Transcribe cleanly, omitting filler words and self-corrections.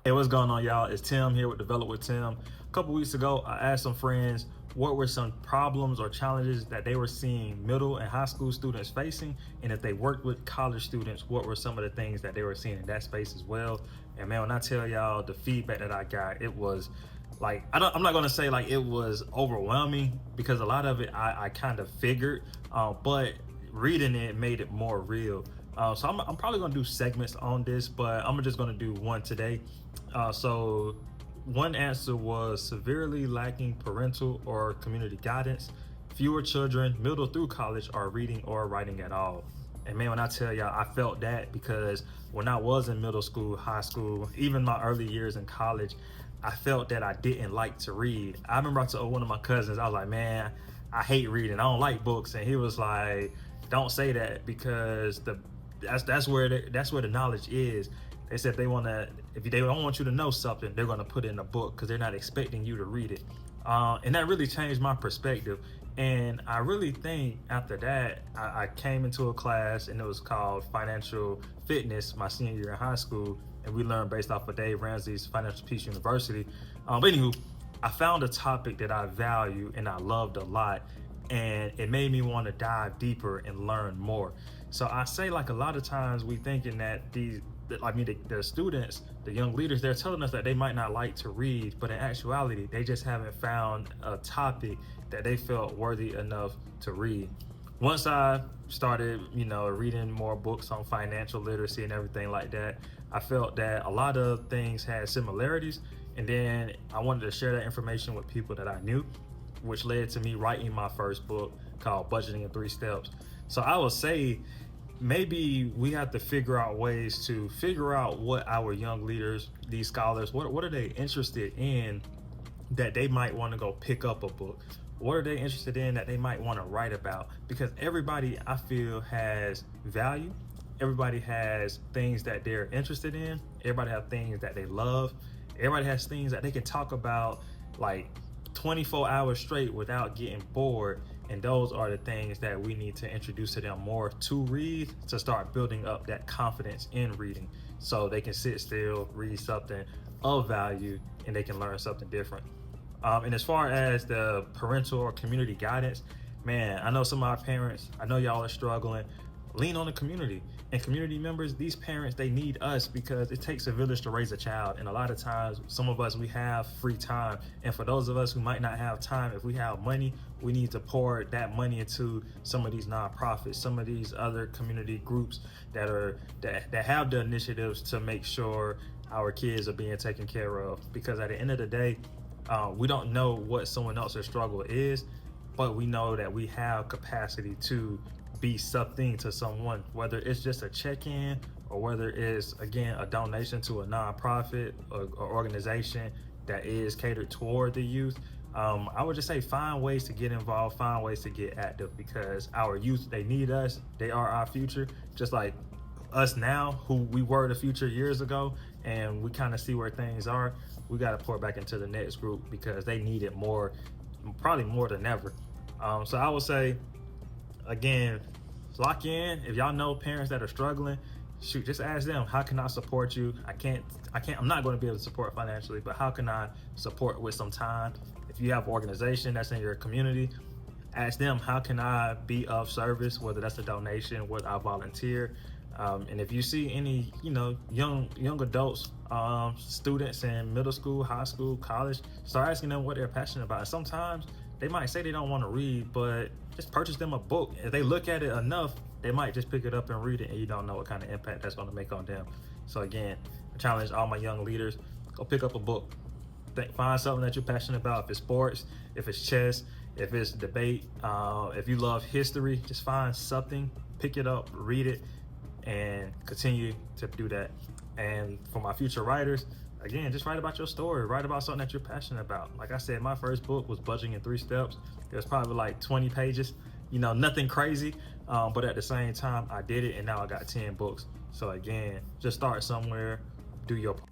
Hey, what's going on, y'all? It's Tim here with Develop with Tim. A couple weeks ago, I asked some friends what were some problems or challenges that they were seeing middle and high school students facing, and if they worked with college students, what were some of the things that they were seeing in that space as well. And man, when I tell y'all the feedback that I got, it was like, I'm not gonna say like it was overwhelming, because a lot of it I kind of figured, but reading it made it more real. So I'm probably gonna do segments on this, but I'm just gonna do one today. So one answer was severely lacking parental or community guidance. Fewer children middle through college are reading or writing at all. And man, when I tell y'all, I felt that, because when I was in middle school, high school, even my early years in college, I felt that I didn't like to read. I remember I told one of my cousins, I was like, man, I hate reading. I don't like books. And he was like, don't say that, because that's where the knowledge is. They said if they don't want you to know something, they're gonna put it in a book, because they're not expecting you to read it. And that really changed my perspective. And I really think after that, I came into a class, and it was called Financial Fitness my senior year in high school, and we learned based off of Dave Ramsey's Financial Peace University. But anywho, I found a topic that I value and I loved a lot, and it made me want to dive deeper and learn more. So I say, like, a lot of times we thinking that the students, the young leaders, they're telling us that they might not like to read, but in actuality, they just haven't found a topic that they felt worthy enough to read. Once I started, reading more books on financial literacy and everything like that, I felt that a lot of things had similarities, and then I wanted to share that information with people that I knew, which led to me writing my first book called Budgeting in 3 Steps. So I would say maybe we have to figure out ways to figure out what our young leaders, these scholars, what are they interested in that they might want to go pick up a book? What are they interested in that they might want to write about? Because everybody, I feel, has value. Everybody has things that they're interested in. Everybody has things that they love. Everybody has things that they can talk about like 24 hours straight without getting bored. And those are the things that we need to introduce to them more to read, to start building up that confidence in reading, so they can sit still, read something of value, and they can learn something different. And as far as the parental or community guidance, man, I know some of our parents, I know y'all are struggling. Lean on the community and community members. These parents, they need us, because it takes a village to raise a child. And a lot of times, some of us, we have free time. And for those of us who might not have time, if we have money, we need to pour that money into some of these nonprofits, some of these other community groups that have the initiatives to make sure our kids are being taken care of. Because at the end of the day, we don't know what someone else's struggle is, but we know that we have capacity to be something to someone, whether it's just a check-in or whether it's, again, a donation to a nonprofit or organization that is catered toward the youth. I would just say find ways to get involved, find ways to get active, because our youth, they need us. They are our future, just like us now, who we were the future years ago, and we kind of see where things are. We got to pour back into the next group, because they need it more, probably more than ever. So I would say, again, lock in. If y'all know parents that are struggling, shoot, just ask them, how can I support you? I'm not going to be able to support financially, but how can I support with some time? If you have an organization that's in your community, ask them, how can I be of service, whether that's a donation, whether I volunteer. And if you see any, young adults, students in middle school, high school, college, start asking them what they're passionate about. And sometimes they might say they don't want to read, but just purchase them a book. If they look at it enough, they might just pick it up and read it, and you don't know what kind of impact that's going to make on them. So again, I challenge all my young leaders, go pick up a book. Find something that you're passionate about. If it's sports, if it's chess, if it's debate, if you love history, just find something, pick it up, read it, and continue to do that. And for my future writers, again, just write about your story. Write about something that you're passionate about. Like I said, my first book was Budgeting in 3 Steps. It was probably like 20 pages, nothing crazy. But at the same time, I did it, and now I got 10 books. So again, just start somewhere, do your part.